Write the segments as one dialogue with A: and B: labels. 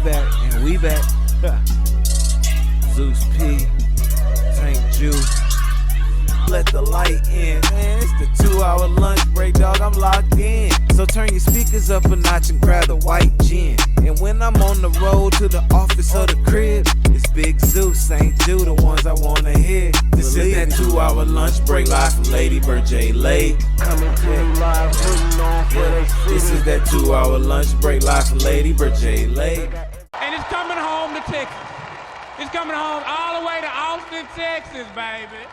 A: back, and we back. Zeus P, Tank Jew. Let the light in, man. It's the 2-hour lunch break, dog. I'm locked in. So turn your speakers up a notch and grab the white gin. And when I'm on the road to the office or the crib, it's Big Zeus, Ain't Jew, the ones I wanna hear. This is that 2-hour lunch break live from Lady Bird J. Late. Coming to you live, This is that 2-hour lunch break live from Lady Bird J. Late.
B: And it's coming home to Texas. It's coming home all the way to Austin, Texas, baby.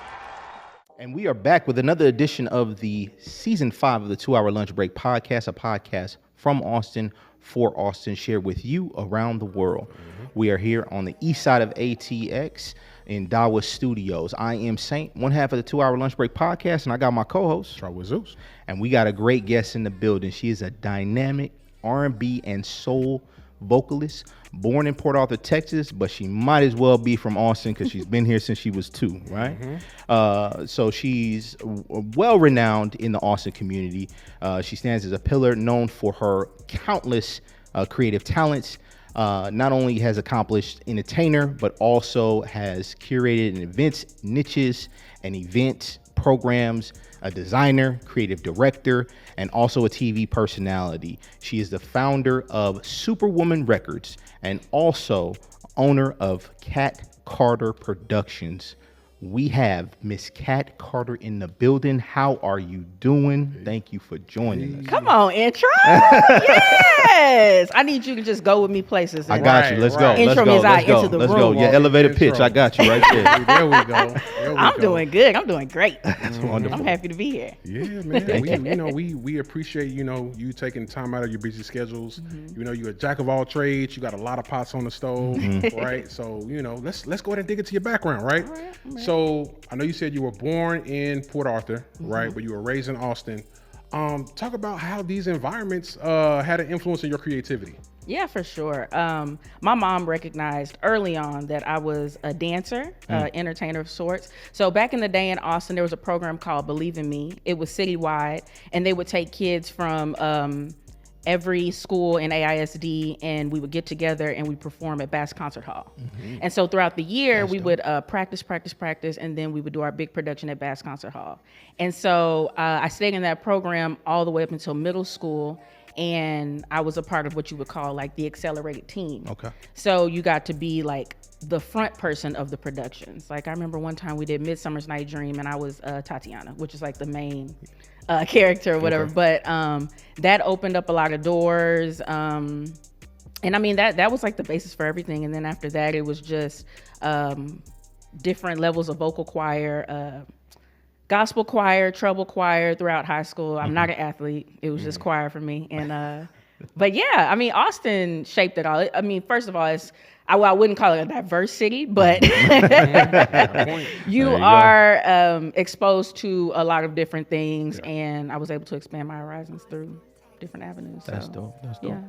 C: And we are back with another edition of the season 5 of the 2-hour lunch break podcast, a podcast from Austin for Austin, shared with you around the world. We are here on the east side of ATX in Dawa Studios. I am Saint, one half of the 2-hour lunch break podcast, and I got my co-host,
D: Zeus.
C: And we got a great guest in the building. She is a dynamic R&B and soul vocalist, born in Port Arthur, Texas, but she might as well be from Austin because she's been here since she was 2, right? So she's well renowned in the Austin community. She stands as a pillar known for her countless creative talents. Not only has accomplished entertainer, but also has curated events, niches, and event programs, a designer, creative director, and also a TV personality. She is the founder of SuperWoman Records and also owner of Cat Carter Productions. We have Miss Cat Carter in the building. How are you doing? Thank you for joining us.
E: Come on, intro. Yes. I need you to just go with me places.
C: I got you. Let's go.
E: Intro means I enter the room.
C: Let's go. Yeah, elevator pitch. I got you right there.
D: There we go.
E: I'm doing good. I'm doing great.
C: That's wonderful.
E: I'm happy to be here.
D: Yeah, man. We appreciate, you taking time out of your busy schedules. You're a jack of all trades. You got a lot of pots on the stove, right? So, let's go ahead and dig into your background, right? So I know you said you were born in Port Arthur, right? But you were raised in Austin. Talk about how these environments had an influence on your creativity.
E: Yeah, for sure. My mom recognized early on that I was a dancer, entertainer of sorts. So back in the day in Austin, there was a program called Believe in Me. It was citywide, and they would take kids from every school in AISD, and we would get together and we perform at Bass Concert Hall. And so throughout the year, we would practice, and then we would do our big production at Bass Concert Hall. And so I stayed in that program all the way up until middle school, and I was a part of what you would call like the accelerated team. Okay. So you got to be like the front person of the productions. Like I remember one time we did Midsummer's Night Dream, and I was Tatiana, which is like the main character or whatever. But that opened up a lot of doors. And I mean, that was like the basis for everything. And then after that, it was just different levels of vocal choir, gospel choir, treble choir throughout high school. I'm not an athlete. It was just choir for me. And but yeah, I mean, Austin shaped it all. I mean, first of all, I wouldn't call it a diverse city, but you are exposed to a lot of different things, and I was able to expand my horizons through different avenues.
C: That's dope.
E: Yeah.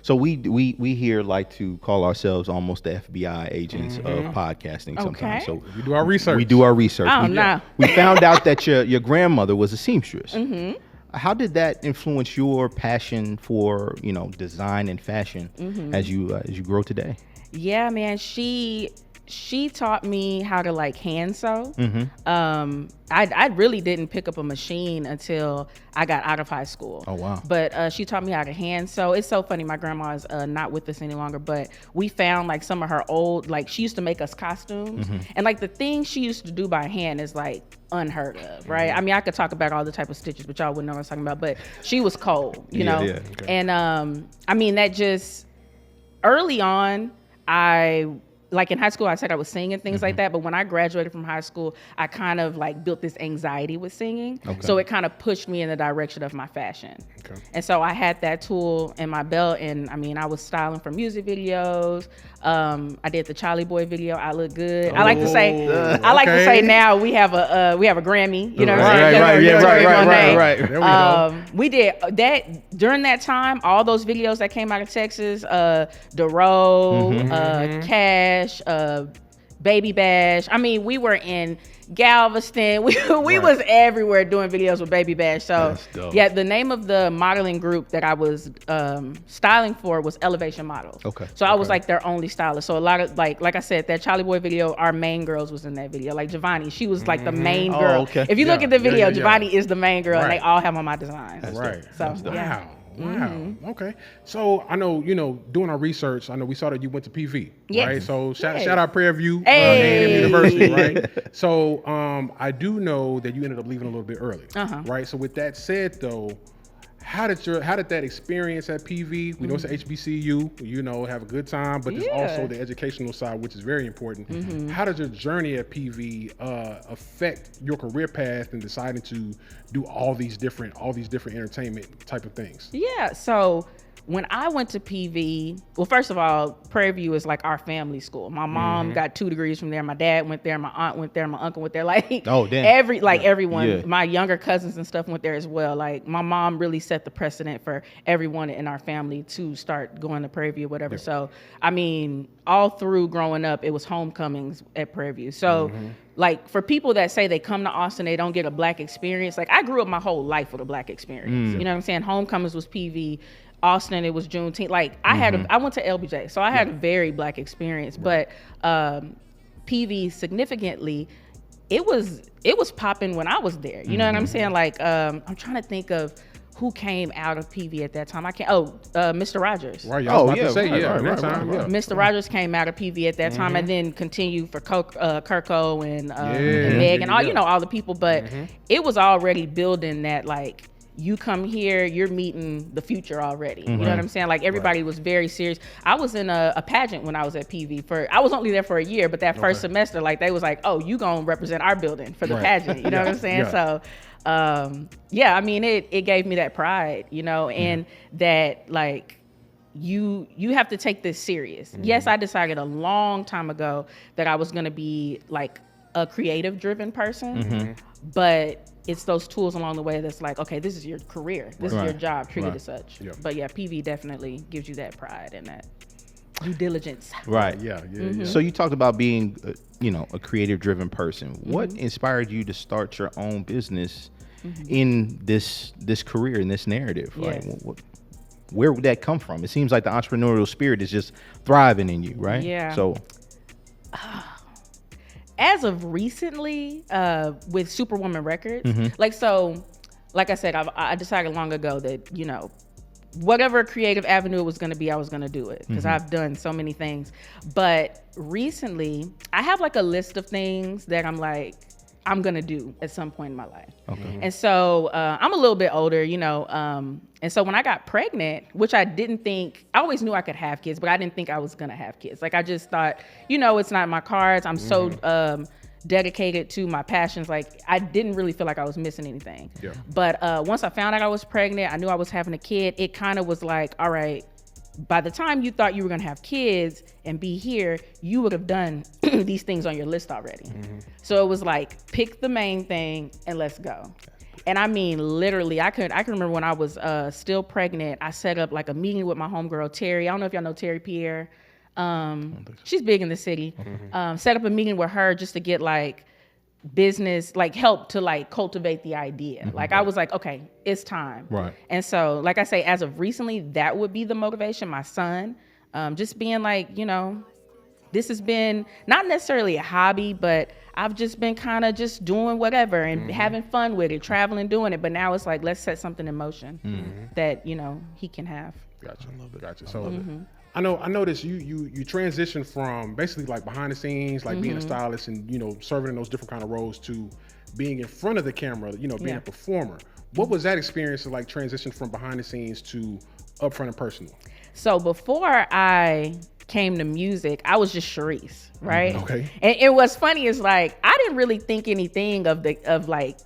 C: So we here like to call ourselves almost the FBI agents of podcasting sometimes. So
D: we do our research.
E: Oh, no.
C: We found out that your grandmother was a seamstress. How did that influence your passion for design and fashion as you grow today?
E: Yeah, man, she taught me how to like hand sew. I really didn't pick up a machine until I got out of high school.
C: Oh, wow.
E: But she taught me how to hand sew. It's so funny. My grandma is not with us any longer, but we found like some of her old, like she used to make us costumes. And like the things she used to do by hand is like unheard of, right? I mean, I could talk about all the type of stitches, but y'all wouldn't know what I was talking about, but she was cold, you know? Yeah. Okay. And I mean, that just early on, like in high school, I said I was singing and things like that. But when I graduated from high school, I kind of like built this anxiety with singing. Okay. So it kind of pushed me in the direction of my fashion. Okay. And so I had that tool in my belt. And I mean, I was styling for music videos. I did the Charlie Boy video. I look good. I like to say now we have a Grammy. You know what I'm saying?
C: Right.
D: There we go.
E: We did that during that time. All those videos that came out of Texas, Duro, Cash, Baby Bash. I mean, we were in Galveston. We was everywhere doing videos with Baby Bash. So
C: That's dope.
E: yeah, the name of the modeling group that I was styling for was Elevation Models.
C: Okay.
E: So I was like their only stylist. So a lot of like I said, that Charlie Boy video, our main girls was in that video. Like Giovanni, she was like the main girl.
C: okay.
E: If you look at the video,
D: yeah.
E: Giovanni is the main girl, and
D: Right.
E: they all have on my designs.
D: Right.
E: So yeah.
D: Wow. Okay. So I know, doing our research, I know we saw that you went to PV,
E: Yes.
D: right? So
E: Yes.
D: shout out Prairie View
E: Hey.
D: A&M University, right? So I do know that you ended up leaving a little bit early, right? So with that said, though, how did that experience at PV? We know it's a HBCU, have a good time, but there's also the educational side, which is very important. How did your journey at PV affect your career path and deciding to do all these different entertainment type of things?
E: Yeah. So when I went to PV, well, first of all, Prairie View is like our family school. My mom got 2 degrees from there. My dad went there. My aunt went there. My uncle went there. Like,
C: Oh, damn.
E: everyone,
C: Yeah.
E: my younger cousins and stuff went there as well. Like, my mom really set the precedent for everyone in our family to start going to Prairie View or whatever. So, I mean, all through growing up, it was homecomings at Prairie View. So, like, for people that say they come to Austin, they don't get a black experience. Like, I grew up my whole life with a black experience. You know what I'm saying? Homecomings was PV. Austin, it was Juneteenth. Like, I went to LBJ, so I had a very black experience. But PV significantly, it was popping when I was there. You know what I'm saying? Like, I'm trying to think of who came out of PV at that time. Mr. Rogers.
D: Right. I was about to say,
C: right,
E: Mr. Rogers came out of PV at that time, and then continued for Kirko and
D: Yeah.
E: Meg and all
D: Yeah.
E: all the people. But it was already building that, like, you come here, you're meeting the future already. You know what I'm saying? Like, everybody was very serious. I was in a pageant when I was at PV I was only there for a year, but that first semester, like, they was like, oh, you gonna represent our building for the pageant. You know what I'm saying?
D: Yeah.
E: So, I mean, it gave me that pride, and that, like, you have to take this serious. Yes, I decided a long time ago that I was gonna be like a creative driven person, but it's those tools along the way that's like, okay, this is your career. This is your job. Treat it as such.
D: Yeah.
E: But yeah, PV definitely gives you that pride and that due diligence.
C: Right.
D: Yeah.
C: So you talked about being, a creative-driven person. What inspired you to start your own business in this career, in this narrative?
E: Yes.
C: Like, where would that come from? It seems like the entrepreneurial spirit is just thriving in you, right?
E: Yeah.
C: So,
E: As of recently, with SuperWoman Records, like I said, I decided long ago that, whatever creative avenue it was going to be, I was going to do it because I've done so many things. But recently, I have like a list of things that I'm like, I'm going to do at some point in my life. Okay. And so I'm a little bit older, and so when I got pregnant, which I always knew I could have kids, but I didn't think I was going to have kids. Like, I just thought, it's not in my cards. I'm so dedicated to my passions. Like, I didn't really feel like I was missing anything. Yeah. But once I found out I was pregnant, I knew I was having a kid. It kind of was like, all right, by the time you thought you were going to have kids and be here, you would have done these things on your list already. So it was like, pick the main thing and let's go. And I mean, literally, I can remember when I was still pregnant, I set up like a meeting with my homegirl, Terry. I don't know if y'all know Terry Pierre. She's big in the city. Set up a meeting with her just to get like business, like help to like cultivate the idea. Like, I was like, okay, it's time.
C: Right.
E: And so, like I say, as of recently, that would be the motivation. My son, just being like, this has been not necessarily a hobby, but I've just been kind of just doing whatever and having fun with it, traveling, doing it. But now it's like, let's set something in motion that, he can have.
D: Gotcha. I love it. Gotcha. So I noticed you transitioned from basically like behind the scenes, like being a stylist and, serving in those different kind of roles to being in front of the camera, being a performer. What was that experience of like transition from behind the scenes to upfront and personal? So
E: before I came to music, I was just Sharecess, right?
D: Okay.
E: And what's funny is like, I didn't really think anything of like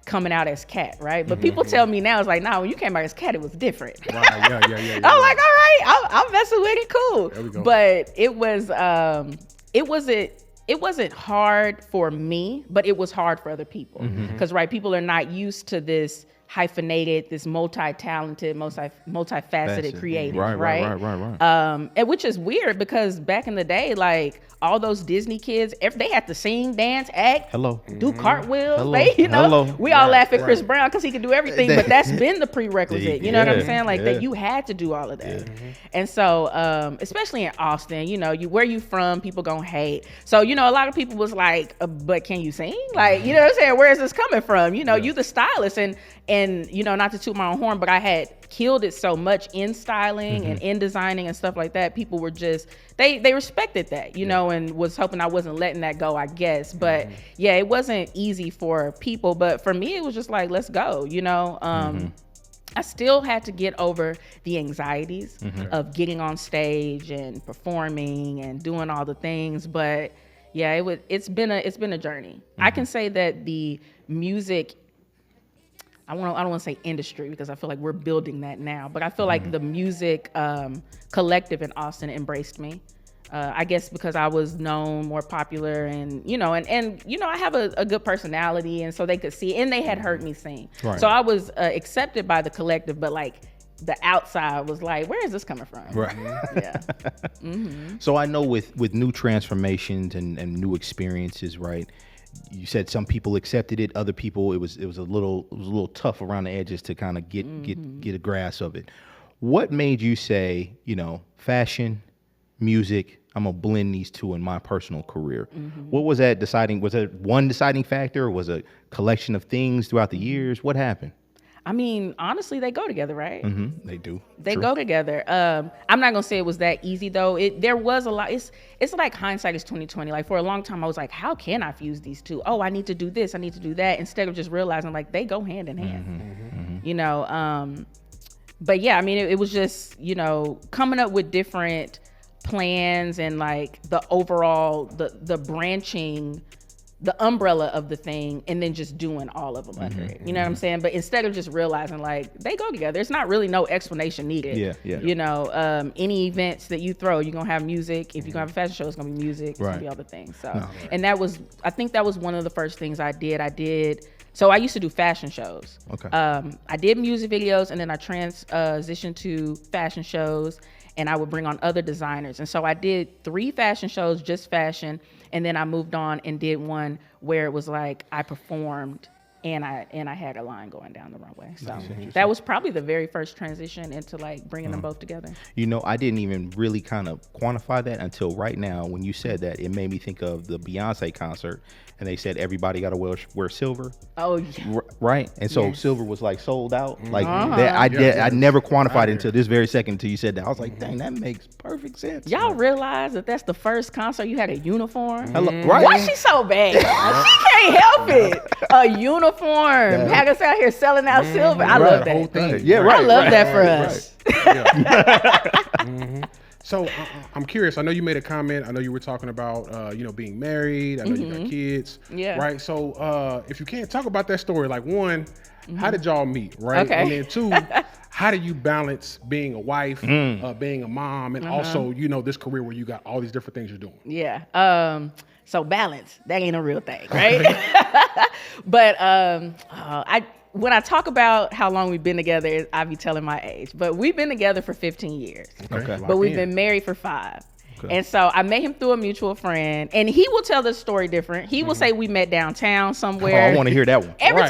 E: coming out as Cat, right? But people tell me now, it's like, nah, when you came out as Cat, it was different.
D: Right, yeah.
E: I'm like, all right, I'm messing with it, cool.
D: There we go.
E: But it wasn't hard for me, but it was hard for other people. Because, right, people are not used to this hyphenated, this multi-talented, multifaceted creative,
C: Right.
E: And which is weird because back in the day, like all those Disney kids, they had to sing, dance, act, do cartwools.
C: Hello.
E: They,
C: Hello.
E: we all laugh at Chris Brown because he could do everything, but that's been the prerequisite. You know what I'm saying? Like that, you had to do all of that. And so, especially in Austin, where you from, people gonna hate. So, a lot of people was like, but can you sing? Like, you know what I'm saying? Where is this coming from? You the stylist, and not to toot my own horn, but I had killed it so much in styling and in designing and stuff like that. People were just, they respected that, and was hoping I wasn't letting that go, I guess. But yeah, it wasn't easy for people, but for me, it was just like, let's go, I still had to get over the anxieties of getting on stage and performing and doing all the things. But yeah, it's been a journey. I can say that the music, I don't want to say industry because I feel like we're building that now, but I feel like the music collective in Austin embraced me. I guess because I was known, more popular, and I have a good personality, and so they could see, and they had heard me sing. Right. So I was accepted by the collective, but like the outside was like, where is this coming from?
C: Right.
E: Yeah.
C: So I know with new transformations and new experiences, right? You said some people accepted it, other people it was a little tough around the edges to kind of get a grasp of it. What made you say, fashion, music, I'm gonna blend these two in my personal career? What was that deciding? Was it one deciding factor, or was it a collection of things throughout the years? What happened?
E: I mean, honestly, they go together, right?
C: They do.
E: They go together. I'm not gonna say it was that easy though. There was a lot. It's like hindsight is 2020. Like for a long time, I was like, how can I fuse these two? Oh, I need to do this. I need to do that. Instead of just realizing like they go hand in hand. But yeah, I mean, it was just coming up with different plans and like the overall the branching, the umbrella of the thing, and then just doing all of them under it. You know what I'm saying? But instead of just realizing like they go together, it's not really no explanation needed.
C: Yeah.
E: Any events that you throw, you're gonna have music. If you're gonna have a fashion show, it's gonna be music. It's gonna be other things. So, and I think that was one of the first things I did. So I used to do fashion shows.
C: Okay.
E: I did music videos, and then I transitioned to fashion shows, and I would bring on other designers. And so I did 3 fashion shows, just fashion. And then I moved on and did one where it was like I performed and I had a line going down the runway. So that was probably the very first transition into like bringing them both together.
C: I didn't even really kind of quantify that until right now. When you said that, it made me think of the Beyonce concert, and they said everybody got to wear silver.
E: Oh yeah.
C: Right. And so silver was like sold out. Like that, I never quantified it until this very second until you said that. I was like, dang, that makes perfect sense.
E: Y'all realize that that's the first concert you had a uniform?
C: Right.
E: Why she so bad? She can't help it. A uniform. Had us out here selling out silver. I love that.
D: Whole thing.
C: Yeah, right.
E: I love that for us.
D: So I'm curious. I know you made a comment. I know you were talking about, being married. I know you got kids.
E: Yeah.
D: Right. So if you can't talk about that story, like one, how did y'all meet? Right.
E: Okay.
D: And then 2, how do you balance being a wife, being a mom, and also, this career where you got all these different things you're doing?
E: Yeah. So balance, that ain't a real thing, right? But when I talk about how long we've been together, I be telling my age. But we've been together for 15 years.
C: Okay.
E: But we've been married for 5. Okay. And so I met him through a mutual friend, and he will tell the story different. He will say we met downtown somewhere.
C: Oh, I want to hear that one.
E: Every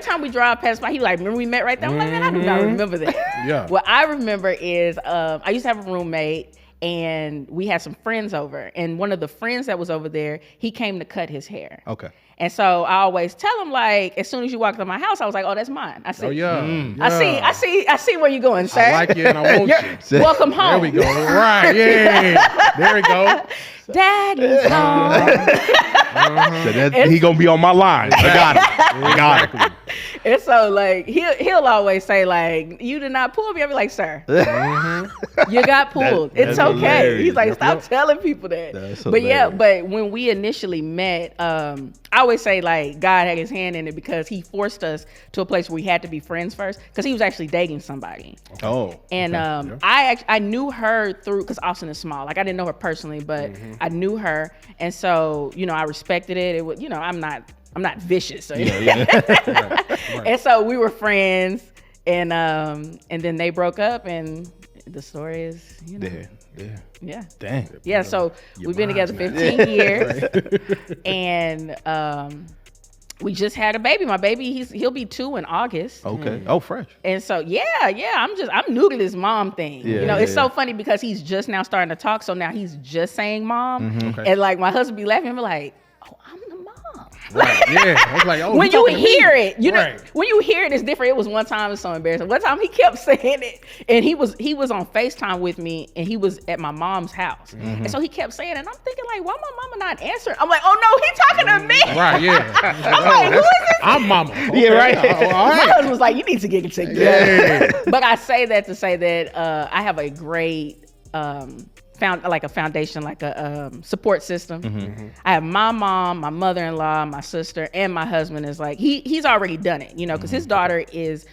E: time we drive past by, he like, remember we met right there? I'm like, man, I do not remember that.
D: Yeah.
E: What I remember is I used to have a roommate, and we had some friends over, and one of the friends that was over there, he came to cut his hair.
C: Okay.
E: And so I always tell him, like, as soon as you walk to my house, I was like, oh, that's mine. I see.
D: Oh yeah.
E: I see where you're going, sir.
D: I like you and I want you.
E: Welcome home.
D: There we go. Right. Yeah. There we go.
E: Daddy's home.
C: So he gonna be on my line. I got him. I got him.
E: And so like he'll always say like, you did not pull me. I'll be like, sir, you got pulled. It's okay.
C: Hilarious.
E: He's like, stop telling people that. But yeah, but when we initially met, I always say like God had his hand in it because he forced us to a place where we had to be friends first because he was actually dating somebody.
C: Oh.
E: And I knew her through, because Austin is small. Like I didn't know her personally, but I knew her. And so, I respected it. It was, I'm not I'm not vicious. Or
D: Right.
E: And so we were friends, and then they broke up, and the story is, you know, yeah.
C: Dang.
E: Yeah, so we've been together
D: minds,
E: 15 years, and we just had a baby. My baby, he'll be 2 in August.
C: Okay. Oh, fresh.
E: And so I'm new to this mom thing.
C: Yeah,
E: you know, it's
C: yeah.
E: so funny because he's just now starting to talk. So now he's just saying mom,
D: Okay.
E: and like my husband be laughing, and be like, "Oh, I'm the mom."
D: Right. Yeah. I was like, oh,
E: When you
D: talking to me.
E: hear it, you know,
D: Right.
E: when you hear it, it's different. It was one time, it's so embarrassing. One time he kept saying it, and he was on FaceTime with me, and he was at my mom's house, and so he kept saying it. And I'm thinking like, why my mama not answering? I'm like, oh no, he talking to me.
D: Right. Yeah.
E: I'm like, who is this?
D: I'm mama.
C: Yeah, right.
D: All
E: My
D: right.
E: husband was like, you need to get it together.
D: Yeah.
E: But I say that to say that I have a great foundation, like a support system. I have my mom, my mother-in-law, my sister, and my husband is like, he's already done it, you know, because his daughter is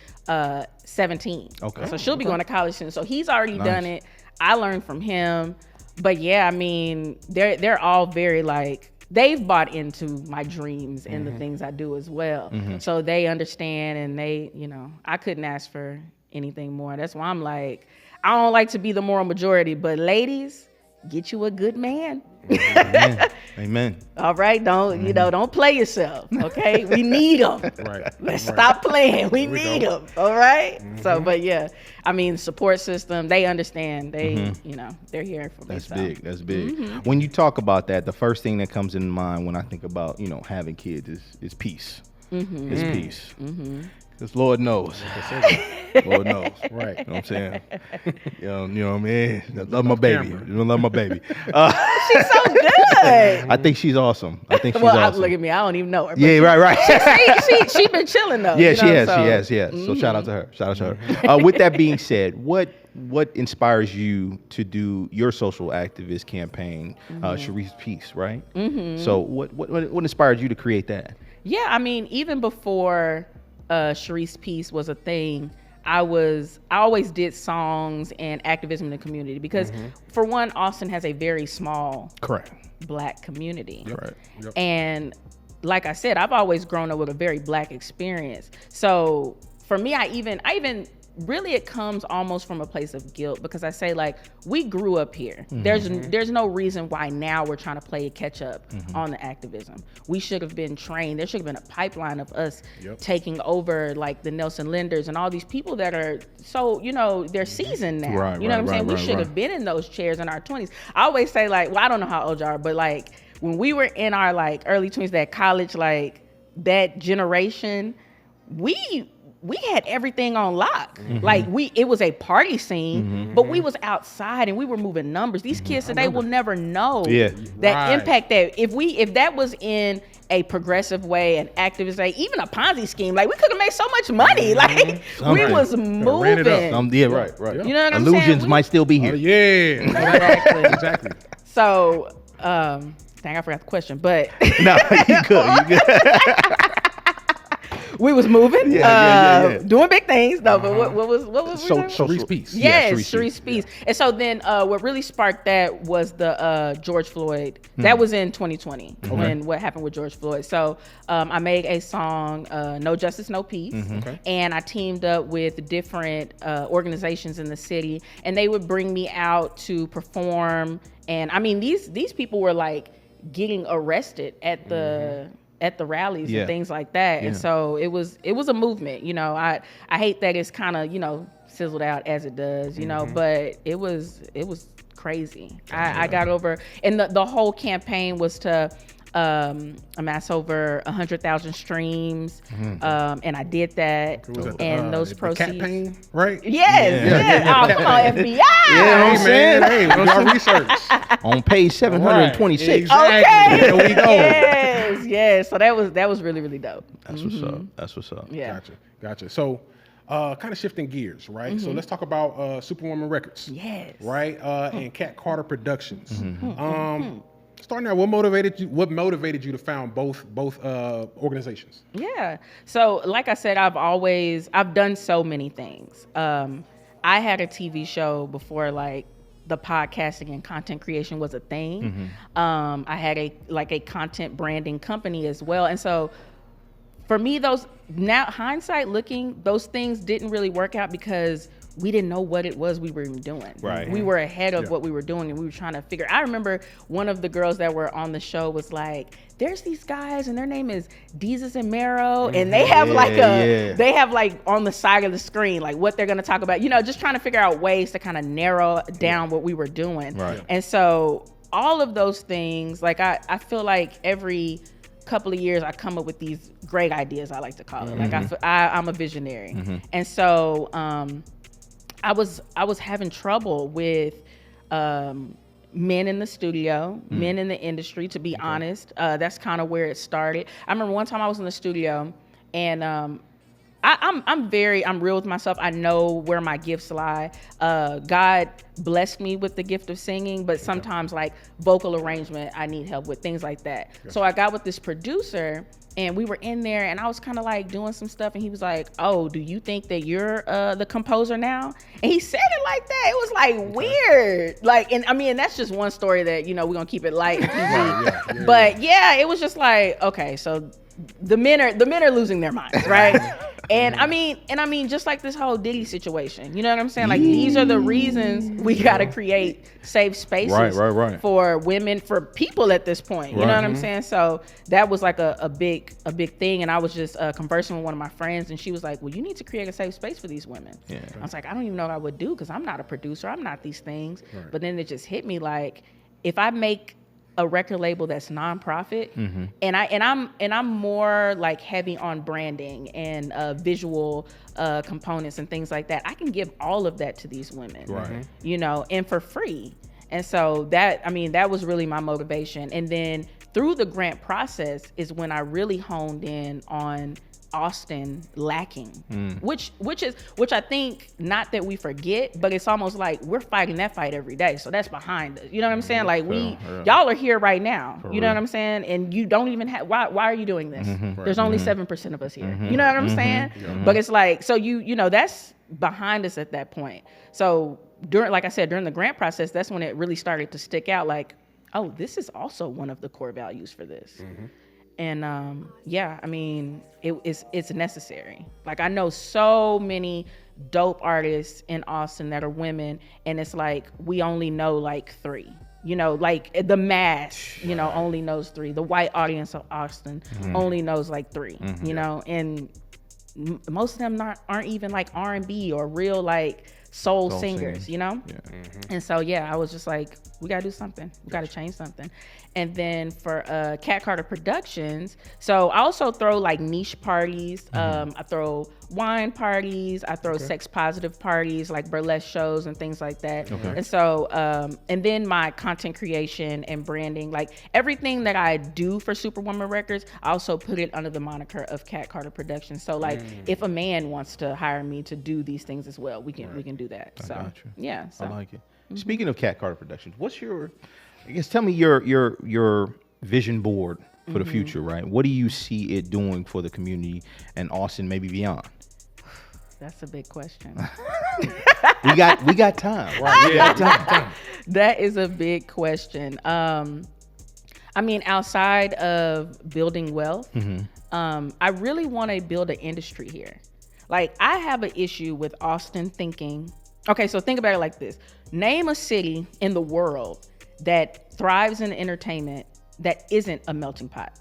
E: 17.
C: Okay.
E: So she'll be going to college soon. So he's already done it. I learned from him. But yeah, I mean, they're all very like, they've bought into my dreams and the things I do as well. So they understand, and they, you know, I couldn't ask for anything more. That's why I'm like, I don't like to be the moral majority, but ladies, get you a good man.
C: Amen.
E: All right, don't play yourself. Okay, we need them.
D: Right.
E: Let's
D: Right.
E: stop playing. We
D: There we
E: need
D: go.
E: them. All right? So, but yeah, I mean, support system. They understand. They, you know, they're here for me.
C: That's
E: so.
C: big. That's big. When you talk about that, the first thing that comes in mind when I think about, you know, having kids is peace. It's peace. Because Lord knows. Lord knows.
D: Right.
C: You know what I'm saying? You know what I mean? I love my baby.
D: camera.
C: You don't love my baby.
E: She's so good.
C: I think she's awesome. I think she's
E: Well,
C: awesome.
E: look at me. I don't even know her. but
C: Yeah, right.
E: she been chilling though.
C: Yeah,
E: you
C: she
E: know,
C: has.
E: so-
C: She has. Yeah. So shout out to her. Shout out to her. With that being said, what inspires you to do your social activist campaign, Sharecess Peace, right? So what inspired you to create that?
E: Yeah, I mean, even before Sharecess Peace was a thing, I always did songs and activism in the community because, for one, Austin has a very small
C: Correct.
E: Black community.
C: Right.
D: Yep.
E: And like I said, I've always grown up with a very Black experience. So for me, I even really, it comes almost from a place of guilt because I say, like, we grew up here. There's no reason why now we're trying to play catch up on the activism. We should have been trained. There should have been a pipeline of us taking over, like the Nelson Linders and all these people that are so, you know, they're seasoned now.
C: Right,
E: you know
C: right,
E: what I'm saying?
C: right,
E: We should
C: right.
E: have been in those chairs in our 20s. I always say, like, well, I don't know how old you are, but like when we were in our like early 20s, that college, like that generation, we had everything on lock. Like it was a party scene, but we was outside and we were moving numbers. These kids today will never know that
D: Right.
E: impact that if that was in a progressive way, an activist way, even a Ponzi scheme, like we could have made so much money. Like we
C: Something.
E: was
D: ran it up.
E: moving.
C: Yeah, right.
E: You know what I'm saying?
C: Illusions might still be
D: Oh,
C: here.
D: yeah.
E: Exactly.
D: Exactly.
E: So, dang, I forgot the question, but
C: No, you good.
E: we was moving,
C: Yeah.
E: doing big things. No, but what was we doing?
D: Sharecess Peace.
E: Yes,
C: Sharecess
E: Sharecess Peace. And so then what really sparked that was the George Floyd. That was in 2020 when what happened with George Floyd. So I made a song, No Justice, No Peace. And I teamed up with different organizations in the city, and they would bring me out to perform. And I mean, these people were like getting arrested at the rallies
C: Yeah.
E: and things like that.
C: Yeah.
E: And so it was a movement, you know. I hate that it's kind of, you know, sizzled out as it does, you know, but it was crazy. I got over, and the whole campaign was to amass over 100,000 streams, and I did that,
D: Was that
E: and those
D: the
E: proceeds.
D: cat pain, right?
E: Yes. Oh, come on, FBI.
C: Yeah,
D: Hey, man. Hey, what's our research?
C: On page 726.
D: Exactly.
E: Okay.
D: There we go.
E: Yes. So that was really, really dope.
C: That's what's up. That's what's up.
E: Yeah.
D: Gotcha. So, kind of shifting gears, right? So let's talk about SuperWoman Records.
E: Yes.
D: Right? And Cat Carter Productions. Starting out, what motivated you to found both organizations?
E: Yeah. So like I said, I've done so many things. I had a TV show before like the podcasting and content creation was a thing. I had a content branding company as well. And so for me, those, now hindsight looking, those things didn't really work out because we didn't know what it was we were even doing.
C: Right.
E: We were ahead of what we were doing, and we were trying to figure. I remember one of the girls that were on the show was like, there's these guys and their name is Deezus and Mero, and they have they have like on the side of the screen like what they're going to talk about, you know, just trying to figure out ways to kind of narrow down what we were doing.
C: Right.
E: And so all of those things, like I feel like every couple of years I come up with these great ideas, I like to call it. Like I'm a visionary. And so I was having trouble with men in the studio, men in the industry, to be honest. That's kind of where it started. I remember one time I was in the studio, and I'm real with myself. I know where my gifts lie. God blessed me with the gift of singing, but sometimes like vocal arrangement, I need help with things like that. So I got with this producer, and we were in there, and I was kind of like doing some stuff, and he was like, "Oh, do you think that you're the composer now?" And he said it like that. It was like weird. Like, and I mean, that's just one story that, you know, we're gonna keep it light and PG. But yeah, it was just like, okay, so the men are losing their minds, right? And I mean, just like this whole Diddy situation, you know what I'm saying? Like, these are the reasons we got to create safe spaces for women, for people at this point. You know what I'm saying? So that was like a big thing. And I was just conversing with one of my friends, and she was like, well, you need to create a safe space for these women. Yeah. I was like, I don't even know what I would do, because I'm not a producer. I'm not these things. Right. But then it just hit me like, if I make a record label that's nonprofit, and I'm more like heavy on branding and visual components and things like that, I can give all of that to these women, you know, and for free. And so that was really my motivation. And then through the grant process is when I really honed in on Austin lacking, which I think, not that we forget, but it's almost like we're fighting that fight every day. So that's behind us. You know what I'm saying? Like y'all are here right now. You know what I'm saying? And you don't even have, why are you doing this? There's only 7% of us here. You know what I'm saying? But it's like, so you know, that's behind us at that point. So like I said, during the grant process, that's when it really started to stick out, like, oh, this is also one of the core values for this. And I mean, it's necessary. Like, I know so many dope artists in Austin that are women, and it's like we only know like 3. You know, like the mass, you know, only knows 3. The white audience of Austin only knows like 3. You know, and most of them aren't even like R&B or real like soul singers, you know? And so, I was just like, we gotta do something. We gotta change something. And then for Cat Carter Productions, so I also throw like niche parties. I throw wine parties. I throw sex positive parties, like burlesque shows and things like that. And so, and then my content creation and branding, like everything that I do for SuperWoman Records, I also put it under the moniker of Cat Carter Productions. So like, if a man wants to hire me to do these things as well, we can do that. So so.
C: I like it. Speaking of Cat Carter Productions, what's your, I guess, tell me your vision board for the future, right? What do you see it doing for the community and Austin, maybe beyond?
E: That's a big question.
C: we got time. Right? We got time.
E: That is a big question. I mean, outside of building wealth, I really want to build an industry here. Like, I have an issue with Austin thinking, okay, so think about it like this. Name a city in the world that thrives in entertainment that isn't a melting pot.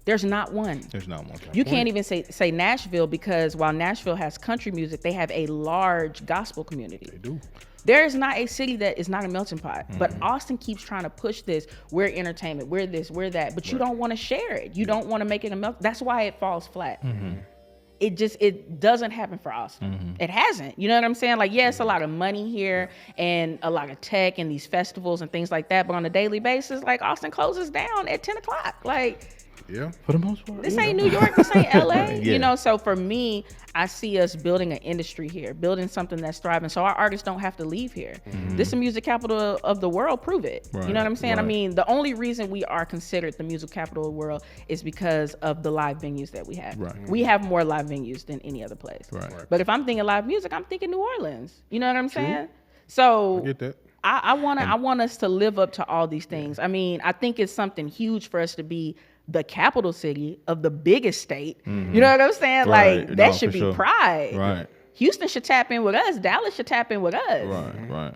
E: There's not one.
C: There's not one.
E: You can't even say Nashville, because while Nashville has country music, they have a large gospel community. They do. There is not a city that is not a melting pot. But Austin keeps trying to push this. We're entertainment. We're this. We're that. But you don't want to share it. You don't want to make it a melt. That's why it falls flat. It doesn't happen for Austin. It hasn't. You know what I'm saying? Like, it's a lot of money here and a lot of tech and these festivals and things like that. But on a daily basis, like, Austin closes down at 10 o'clock. Like,
C: for the most part.
E: This ain't New York. This ain't LA. You know, so for me, I see us building an industry here, building something that's thriving, so our artists don't have to leave here. This is the music capital of the world. Prove it. You know what I'm saying? I mean, the only reason we are considered the music capital of the world is because of the live venues that we have. We have more live venues than any other place. But if I'm thinking live music, I'm thinking New Orleans. You know what I'm saying? So
D: I get that.
E: I want us to live up to all these things. I mean, I think it's something huge for us to be the capital city of the biggest state. You know what I'm saying?
C: Right.
E: Like that
C: No,
E: should
C: for
E: be
C: sure.
E: pride.
C: Right.
E: Houston should tap in with us. Dallas should tap in with us.
C: Right.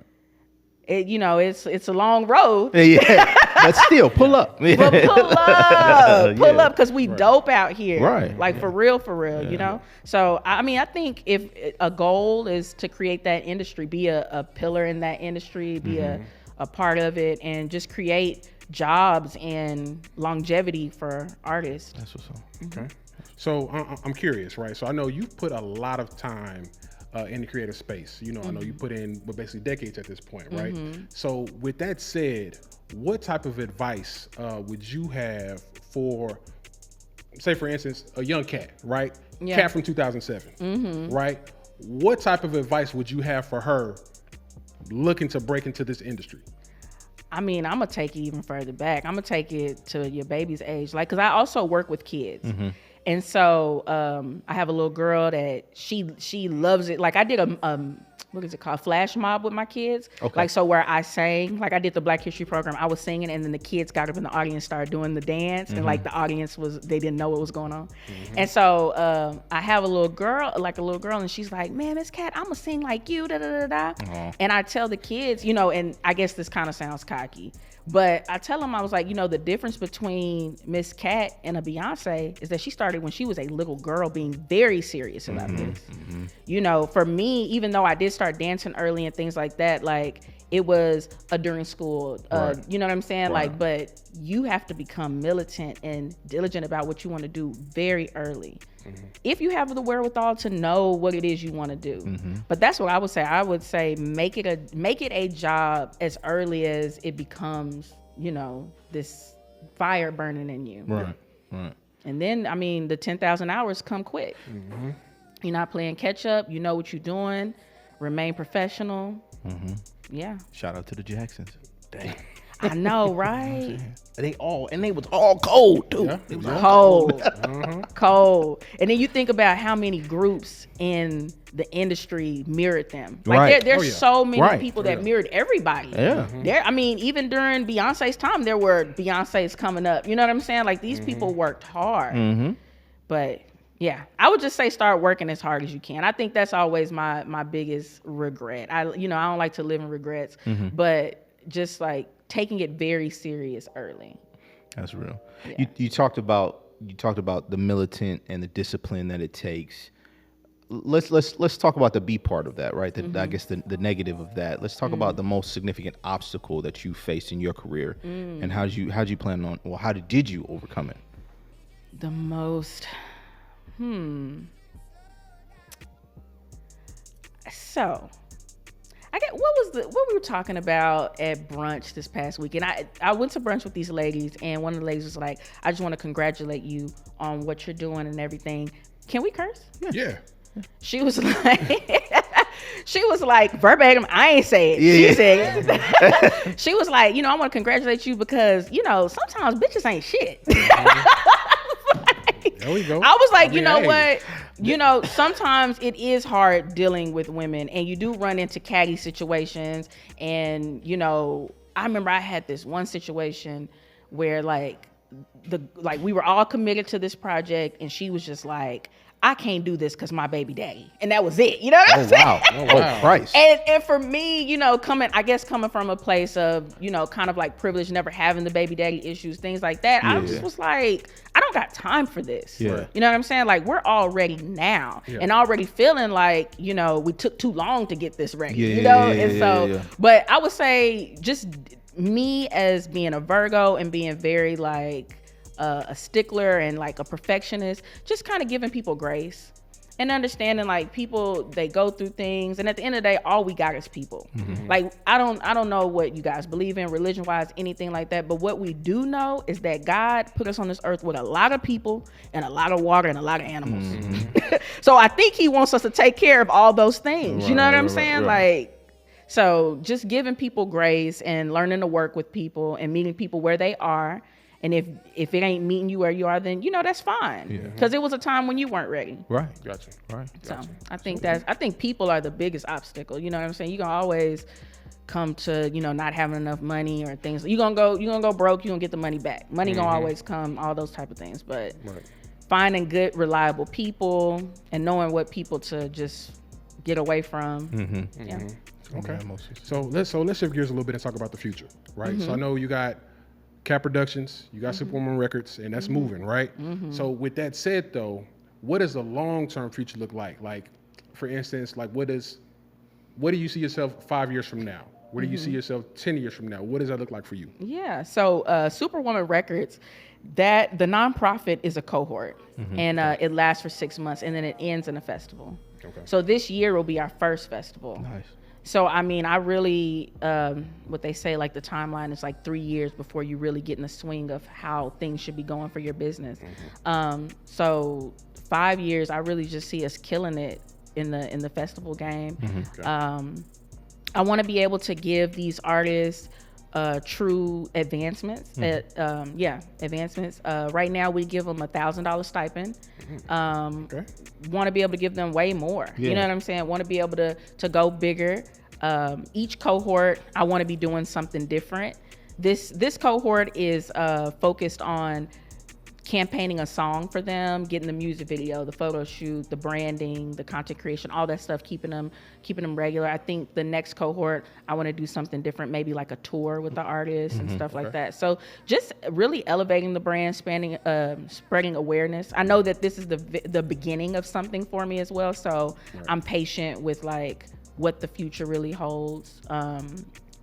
E: It's a long road.
C: Yeah. But still, pull up.
E: But pull up, because we dope out here.
C: Right.
E: Like for real, you know? So, I mean, I think if a goal is to create that industry, be a pillar in that industry, be a part of it, and just create jobs and longevity for artists.
C: That's what's up.
D: Okay. So I'm curious, right? So I know you've put a lot of time in the creative space. You know, I know you put in basically decades at this point, right? So with that said, what type of advice would you have for, say for instance, a young cat, right?
E: Yeah.
D: Cat from 2007, right? What type of advice would you have for her looking to break into this industry?
E: I mean, I'm gonna take it even further back. I'm gonna take it to your baby's age, like, cause I also work with kids, and so I have a little girl that she loves it. Like I did a what is it called, flash mob with my kids.
C: Okay.
E: Like so where I sang, like I did the Black History program. I was singing, and then the kids got up in the audience, started doing the dance, and like the audience they didn't know what was going on, and so I have a little girl, and she's like, "Man, Miss Cat, I'm gonna sing like you, da da da da." And I tell the kids, you know, and I guess this kind of sounds cocky, but I tell them, I was like, you know, the difference between Miss Cat and a Beyonce is that she started when she was a little girl, being very serious about this. You know, for me, even though I did start dancing early and things like that, like it was during school, you know what I'm saying? Like, but you have to become militant and diligent about what you want to do very early. If you have the wherewithal to know what it is you want to do. But that's what I would say. I would say make it a job as early as it becomes, you know, this fire burning in you.
C: Right.
E: And then, I mean, the 10,000 hours come quick. You're not playing catch up. You know what you're doing. Remain professional. Yeah.
C: Shout out to the Jacksons. Dang.
E: I know, right?
C: They was all cold too.
D: Yeah.
C: It was
E: Cold. Cold. And then you think about how many groups in the industry mirrored them. Like
C: Right.
E: there's so many people that
D: Yeah.
E: mirrored everybody.
C: Yeah.
E: There, I mean, even during Beyonce's time, there were Beyonce's coming up. You know what I'm saying? Like these people worked hard. But yeah, I would just say start working as hard as you can. I think that's always my biggest regret. I don't like to live in regrets, but just like taking it very serious early.
C: That's real.
E: Yeah.
C: You talked about the militant and the discipline that it takes. Let's talk about the B part of that, right? I guess the negative of that. Let's talk about the most significant obstacle that you faced in your career, and how did you overcome it?
E: The most, So, I get what we were talking about at brunch this past weekend. I went to brunch with these ladies, and one of the ladies was like, "I just want to congratulate you on what you're doing and everything." Can we curse?
D: Yeah.
E: She was like, verbatim, I ain't say it. She said it. She was like, I want to congratulate you because, sometimes bitches ain't shit.
D: There we go.
E: I was like,
D: hey.
E: what? Sometimes it is hard dealing with women, and you do run into catty situations. And, I remember I had this one situation where we were all committed to this project, and she was just like, I can't do this because my baby daddy. And that was it. You know what I'm saying?
C: Wow. Oh, Christ.
E: And for me, coming from a place of, kind of like privilege, never having the baby daddy issues, things like that, I just was like, I don't got time for this.
C: Yeah.
E: You know what I'm saying? Like, we're all ready now and already feeling like, we took too long to get this ready, but I would say just me as being a Virgo and being very like, a stickler and like a perfectionist, just kind of giving people grace and understanding like people, they go through things, and at the end of the day, all we got is people. Like I don't know what you guys believe in religion wise, anything like that, but what we do know is that God put us on this earth with a lot of people and a lot of water and a lot of animals. So I think he wants us to take care of all those things. You know what I'm saying? Like, so just giving people grace and learning to work with people and meeting people where they are. And if it ain't meeting you where you are, then that's fine. Because it was a time when you weren't ready.
C: Right.
D: Gotcha.
C: Right.
E: So I think people are the biggest obstacle. You know what I'm saying? You can always come to, you know, not having enough money or things. You're gonna go broke, you're gonna get the money back. Money gonna always come, all those type of things. But finding good, reliable people and knowing what people to just get away from. Yeah.
D: Okay. So let's shift gears a little bit and talk about the future, right? So I know you got Cap Productions, you got SuperWoman Records, and that's moving, right? So with that said, though, what does the long-term future look like? Like, for instance, like what do you see yourself 5 years from now? Where do you see yourself 10 years from now? What does that look like for you?
E: Yeah. So SuperWoman Records, that the nonprofit is a cohort, and it lasts for 6 months, and then it ends in a festival. Okay. So this year will be our first festival. Nice. So, I mean, I really, what they say, like the timeline is like 3 years before you really get in the swing of how things should be going for your business. So 5 years, I really just see us killing it in the festival game. I want to be able to give these artists true advancements. Advancements. Right now, we give them $1,000 stipend. Want to be able to give them way more. You know what I'm saying? Want to be able to go bigger. Each cohort, I want to be doing something different. This cohort is focused on campaigning a song for them, getting the music video, the photo shoot, the branding, the content creation, all that stuff, keeping them regular. I think the next cohort, I want to do something different, maybe like a tour with the artists and stuff like that. So just really elevating the brand, spreading awareness. I know that this is the beginning of something for me as well, so I'm patient with like what the future really holds.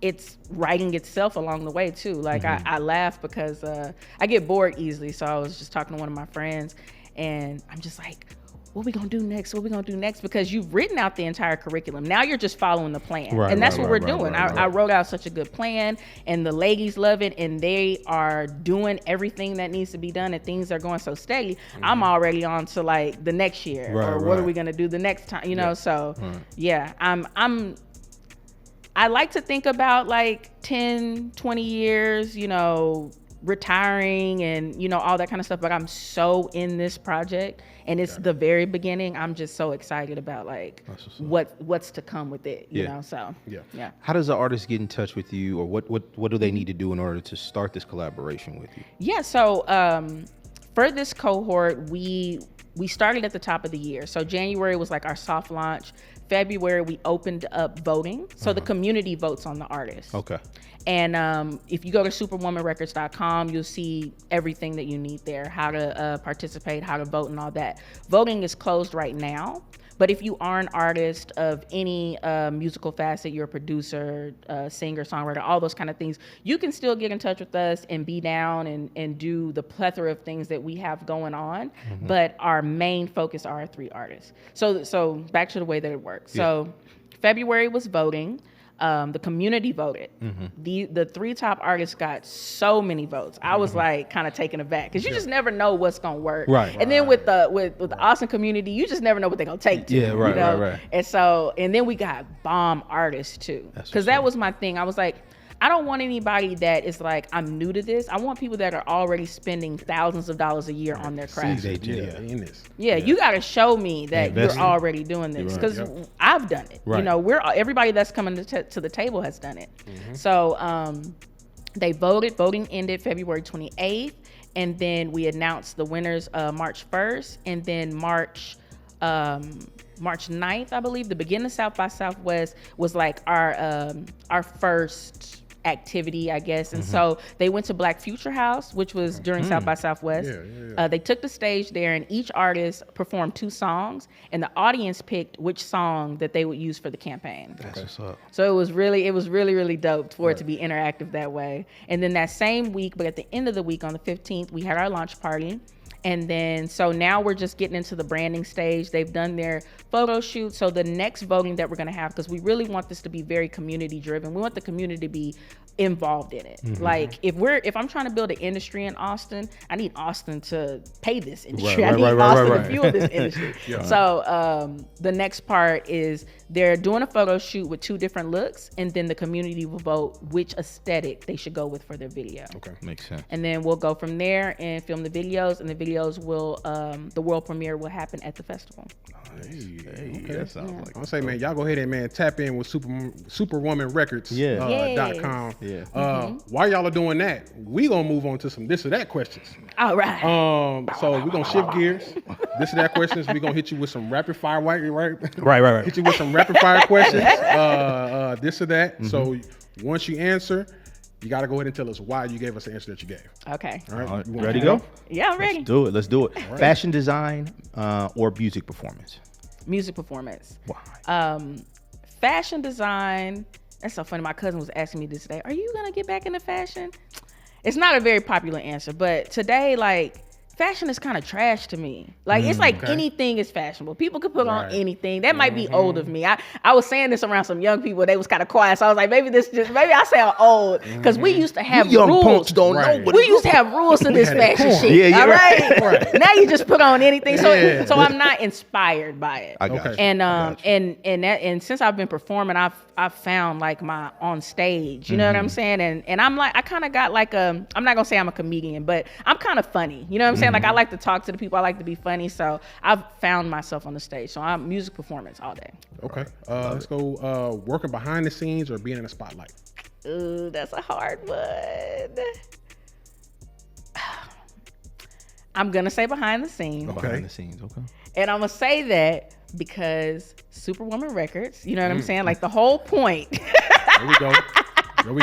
E: It's writing itself along the way too. Like I laugh because I get bored easily. So I was just talking to one of my friends and I'm just like, what we gonna do next? What we gonna do next? Because you've written out the entire curriculum. Now you're just following the plan. And that's what we're doing. I wrote out such a good plan and the ladies love it and they are doing everything that needs to be done and things are going so steady. I'm already on to like the next year what are we gonna do the next time? You know, so yeah, I like to think about like 10, 20 years, you know, retiring and, you know, all that kind of stuff. But I'm so in this project and it's the very beginning. I'm just so excited about like what's to come with it, you know, so yeah.
C: How does the artist get in touch with you or what do they need to do in order to start this collaboration with you? Yeah,
E: so for this cohort, we started at the top of the year. So January was like our soft launch. February, we opened up voting. So the community votes on the artist. Okay. And if you go to superwomanrecords.com, you'll see everything that you need there, how to participate, how to vote and all that. Voting is closed right now. But if you are an artist of any musical facet, you're a producer, singer, songwriter, all those kind of things, you can still get in touch with us and be down and do the plethora of things that we have going on. But our main focus are our 3 artists. So back to the way that it works. So February was voting. The community voted. The 3 top artists got so many votes. I was like kind of taken aback because you just never know what's gonna work. And then with the Austin community, you just never know what they're gonna take to. Right. And so then we got bomb artists too, because that was my thing. I was like, I don't want anybody that is like, I'm new to this. I want people that are already spending thousands of dollars a year on their craft. You got to show me that you're already doing this because I've done it. You know, everybody that's coming to the table has done it. So they voted. Voting ended February 28th, and then we announced the winners March 1st, and then March 9th, I believe, the beginning of South by Southwest was like our first activity, I guess. And so they went to Black Future House, which was during South by Southwest. They took the stage there and each artist performed 2 songs and the audience picked which song that they would use for the campaign.
C: That's what's up.
E: So it was really dope for it to be interactive that way. And then that same week, but at the end of the week on the 15th, we had our launch party. And then, so now we're just getting into the branding stage. They've done their photo shoot. So the next voting that we're going to have, because we really want this to be very community driven. We want the community to be involved in it. Like if I'm trying to build an industry in Austin, I need Austin to pay this industry. I need Austin to fuel this industry. So the next part is they're doing a photo shoot with 2 different looks, and then the community will vote which aesthetic they should go with for their video.
C: Okay, makes sense.
E: And then we'll go from there and film the videos, and the videos will the world premiere will happen at the festival.
C: Hey, that sounds like
D: I'll say, man, y'all go ahead and, man, tap in with SuperWoman Records. .com. While y'all are doing that, we gonna move on to some this or that questions.
E: All right.
D: So we're gonna shift gears. This or that questions. We're gonna hit you with some rapid fire, right?
C: Right.
D: Hit you with some rapid fire questions. This or that. So once you answer, you got to go ahead and tell us why you gave us the answer that you gave.
E: Okay.
D: All right. You
C: Ready to go?
E: Yeah, I'm ready.
C: Let's do it. Right. Fashion design or music performance?
E: Music performance.
C: Why?
E: Fashion design. That's so funny. My cousin was asking me this today. Are you gonna get back into fashion? It's not a very popular answer, but today, like, fashion is kind of trash to me. Like, it's like anything is fashionable. People could put on anything. That might be old of me. I was saying this around some young people. They was kind of quiet. So I was like, maybe I sound old. Because we used to have
C: young
E: rules.
C: punks don't know what
E: we used to have rules to this fashion shit.
C: Yeah,
E: all right? Now you just put on anything. So I'm not inspired by it.
C: I got you.
E: And since I've been performing, I've found like my on stage, you know what I'm saying? And I'm like, I kind of got like I'm not gonna say I'm a comedian, but I'm kind of funny. You know what I'm saying? Like, I like to talk to the people. I like to be funny. So I've found myself on the stage. So I'm music performance all day.
D: Okay. Let's go working behind the scenes or being in the spotlight.
E: Ooh, that's a hard one. I'm gonna say behind the scenes.
C: Okay. Behind the scenes, okay.
E: And I'm gonna say that because SuperWoman Records, you know what I'm saying? Like, the whole point.
D: There we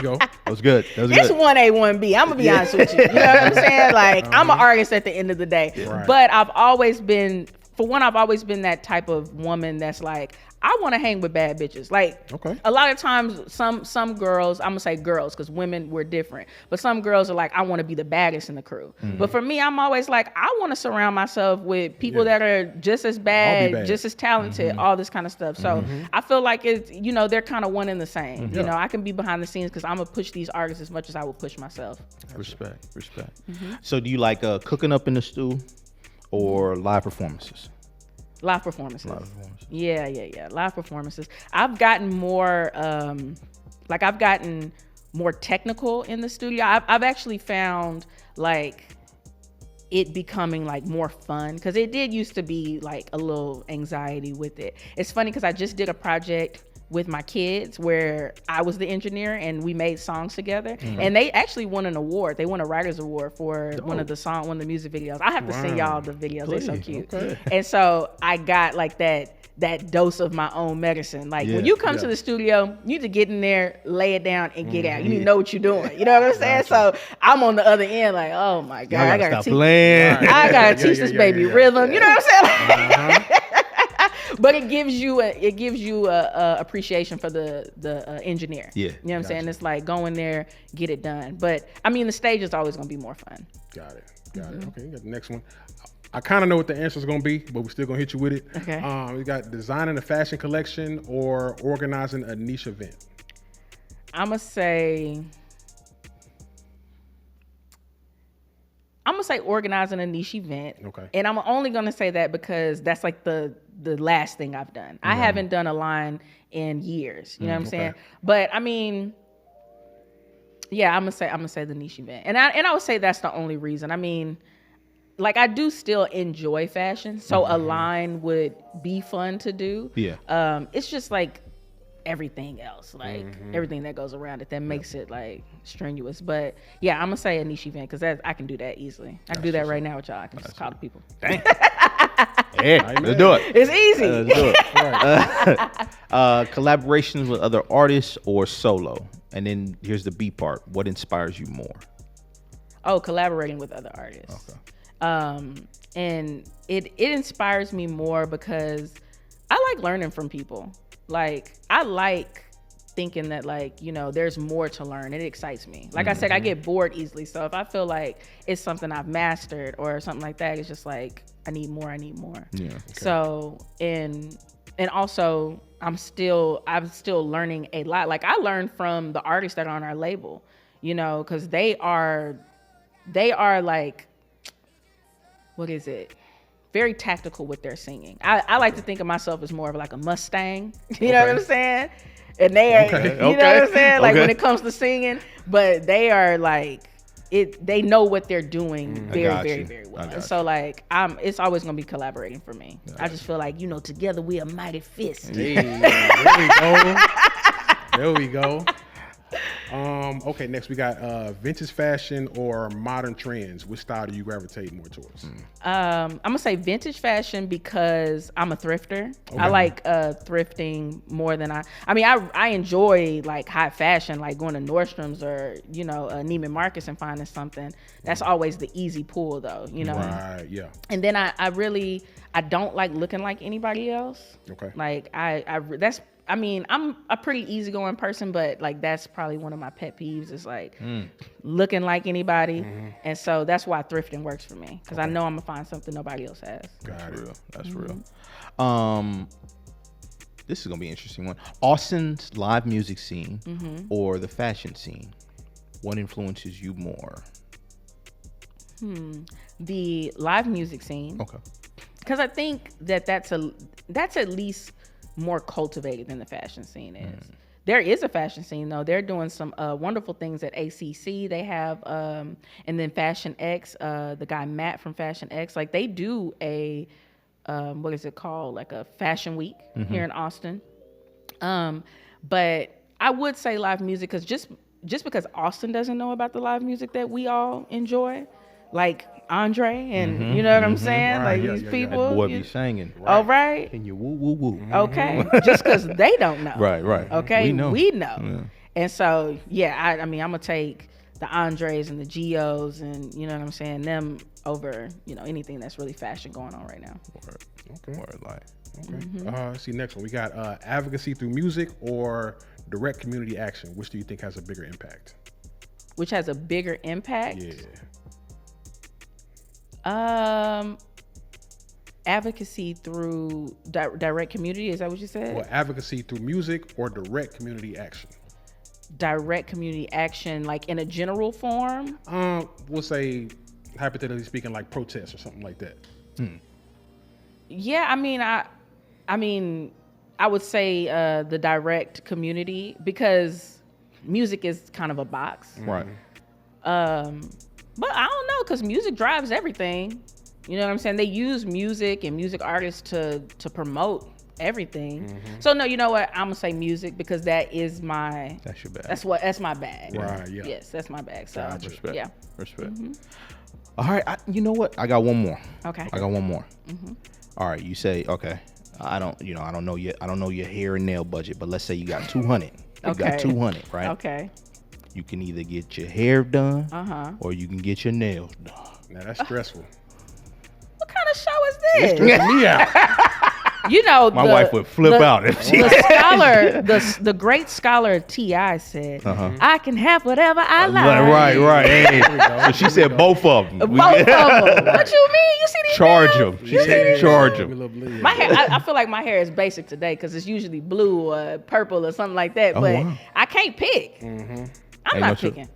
D: go.
C: That was good.
E: It's 1A, 1B. I'm gonna be honest with you. You know what I'm saying? Like, I'm an artist at the end of the day.
D: Right.
E: But I've always been that type of woman that's like, I want to hang with bad bitches. Like, a lot of times, some girls, I'm gonna say girls because women were different, but some girls are like, I want to be the baddest in the crew. But for me, I'm always like, I want to surround myself with people that are just as bad, just as talented, all this kind of stuff. So I feel like it's, you know, they're kind of one and the same. You know, I can be behind the scenes because I'm gonna push these artists as much as I would push myself.
C: Respect. So do you like cooking up in the stew or live performances?
E: Live performances. Yeah. Live performances. I've gotten more, more technical in the studio. I've actually found like it becoming like more fun, because it did used to be like a little anxiety with it. It's funny because I just did a project with my kids where I was the engineer and we made songs together, and they actually won an award. They won a writer's award for one of the music videos. I have to send y'all the videos. They're so cute. And so I got like that dose of my own medicine. Like, when you come to the studio, you need to get in there, lay it down, and get out. You need to know what you're doing. You know what I'm saying? So I'm on the other end, like, oh my God, I gotta teach this baby rhythm. You know what I'm saying? But it gives you a appreciation for the engineer. Yeah, you know what I'm saying? It's like, go in there, get it done. But I mean, the stage is always gonna be more fun.
D: Got it. Okay, you got the next one. I kind of know what the answer is gonna be, but we're still gonna hit you with it.
E: Okay.
D: We got designing a fashion collection or organizing a niche event.
E: I'm gonna say organizing a niche event.
D: Okay.
E: And I'm only gonna say that because that's like the last thing I've done. I haven't done a line in years. You know what I'm saying? But I mean, yeah, I'm gonna say the niche event. And I would say that's the only reason. I mean, like, I do still enjoy fashion, so a line would be fun to do. Yeah. It's just like everything else, like everything that goes around it that makes it like strenuous. But yeah, I'm gonna say a niche event because I can do that easily. I can do that right now with y'all. I can just call the people.
C: Dang. Yeah, let's do it.
E: It's easy.
C: Let's do it. Collaborations with other artists or solo? And then here's the B part. What inspires you more?
E: Oh, collaborating with other artists. Okay. And it inspires me more because I like learning from people. Like, I like thinking that, like, you know, there's more to learn. It excites me. Like I said, I get bored easily. So if I feel like it's something I've mastered or something like that, it's just like, I need more. Yeah. Okay. So, and also I'm still learning a lot. Like I learned from the artists that are on our label, you know, because they are like, what is it? Very tactical with their singing. I like to think of myself as more of like a Mustang. You know what I'm saying? And they are, you know what I'm saying? Like when it comes to singing, but they are like, they know what they're doing very well. And so like it's always gonna be collaborating for me. I just feel like, you know, together we a mighty fist.
D: Hey, there we go. There we go. Okay, next we got vintage fashion or modern trends. Which style do you gravitate more towards?
E: I'm gonna say vintage fashion because I'm a thrifter. Okay. I like thrifting more than I enjoy like high fashion, like going to Nordstrom's or, you know, Neiman Marcus and finding something. That's always the easy pull though, you know?
D: Right, yeah.
E: And then I don't like looking like anybody else.
D: Okay.
E: Like I'm a pretty easygoing person, but like that's probably one of my pet peeves is like looking like anybody. Mm-hmm. And so that's why thrifting works for me because I know I'm gonna find something nobody else has.
C: That's real. This is gonna be an interesting one. Austin's live music scene or the fashion scene. What influences you more?
E: The live music scene.
C: Okay.
E: Because I think that's at least more cultivated than the fashion scene is. There is a fashion scene though. They're doing some wonderful things at ACC. They have and then Fashion X, the guy Matt from Fashion X, like they do a what is it called? Like a fashion week here in Austin. But I would say live music because just because Austin doesn't know about the live music that we all enjoy, like Andre and you know what I'm saying?
D: Right,
E: like these people.
C: That boy be singing.
E: Oh, right.
C: And you woo woo woo.
E: Okay. Just because they don't know.
C: Right.
E: Okay. We know.
C: Yeah.
E: And so, yeah, I mean, I'm going to take the Andres and the Geos and, you know what I'm saying, them over, you know, anything that's really fashion going on right now.
D: Okay.
C: Okay.
D: Let's see, next one. We got advocacy through music or direct community action. Which do you think has a bigger impact?
E: Which has a bigger impact?
D: Yeah.
E: Advocacy through direct community, is that what you said?
D: Well, advocacy through music or direct community action?
E: Direct community action, like in a general form?
D: We'll say, hypothetically speaking, like protests or something like that.
E: Yeah, I mean, I would say the direct community because music is kind of a box.
C: Right.
E: But I don't know, because music drives everything. You know what I'm saying? They use music and music artists to promote everything. So no, you know what? I'm gonna say music because that's your bag. That's my bag.
D: Right. Yeah.
E: Yes, that's my bag. So
C: Respect.
E: yeah.
C: Respect. All right. You know what? I got one more.
E: Okay.
C: I got one more. All right. You say okay. I don't know your hair and nail budget, but let's say you got 200. You got 200, right?
E: Okay.
C: You can either get your hair done or you can get your nails done.
D: Now that's stressful.
E: What kind of show is this?
D: It's stressing me out.
E: You know,
C: my wife would flip out if she.
E: The great scholar T.I. said, "I can have whatever I like."
C: Right. Hey. So she said both of them.
E: Both of them. What you mean? You see these?
C: Charge them. She said charge them.
E: My hair. I feel like my hair is basic today because it's usually blue or purple or something like that. But
C: wow.
E: I can't pick. I'm not picking.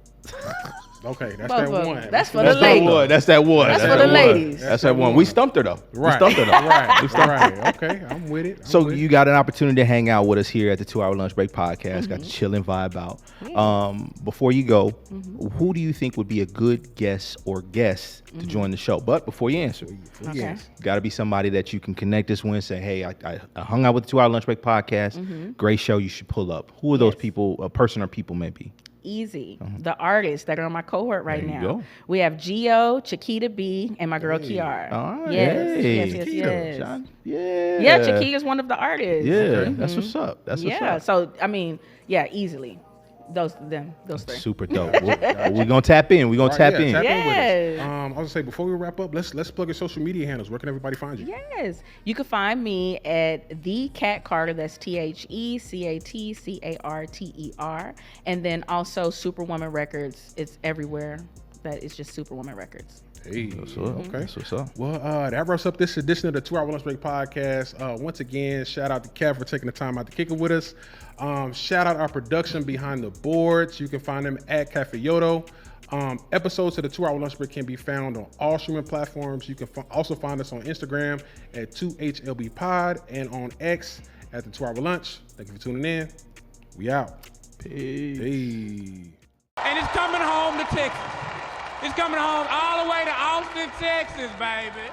D: Okay, that's
E: Both
D: that
E: of
D: one.
E: them. That's for the ladies.
C: That's that one.
E: That's for the ladies.
C: That's that one. We stumped her though.
D: Right. Right. Okay, I'm with it.
C: So you got an opportunity to hang out with us here at the 2 Hour Lunch Break Podcast. Got the chilling vibe out. Yeah. Before you go, who do you think would be a good guest or guest to join the show? But before you answer, got to be somebody that you can connect us with and say, hey, I hung out with the 2 Hour Lunch Break Podcast. Great show. You should pull up. Who are those people, a person or people maybe?
E: Easy. The artists that are on my cohort right
C: There you
E: now.
C: go.
E: We have Gio, Chiquita B, and my girl Kiara.
C: All right.
E: Yes.
C: Yeah.
E: Yeah, Chiquita's one of the artists.
C: Yeah, that's what's up. That's what's up.
E: So I mean, yeah, easily. Those three.
C: Super dope. We're gonna tap in. We're gonna tap in.
D: Tap in with
E: Yes.
D: us. I was gonna say before we wrap up, let's plug your social media handles. Where can everybody find you?
E: Yes. You can find me at the Cat Carter. That's TheCatCarter. And then also SuperWoman Records. It's everywhere. That is just SuperWoman Records.
D: Hey,
C: That's what,
D: okay.
C: That's what's up.
D: Well, that wraps up this edition of the 2 Hour Lunch Break podcast. Once again, shout out to Kev for taking the time out to kick it with us. Shout out our production behind the boards. You can find them at Cafe Yodo. Episodes of the 2 Hour Lunch Break can be found on all streaming platforms. You can also find us on Instagram at 2HLB Pod and on X at the 2 Hour Lunch. Thank you for tuning in. We out.
C: Peace.
D: Hey.
B: And it's coming home to Texas. It's coming home all the way to Austin, Texas, baby.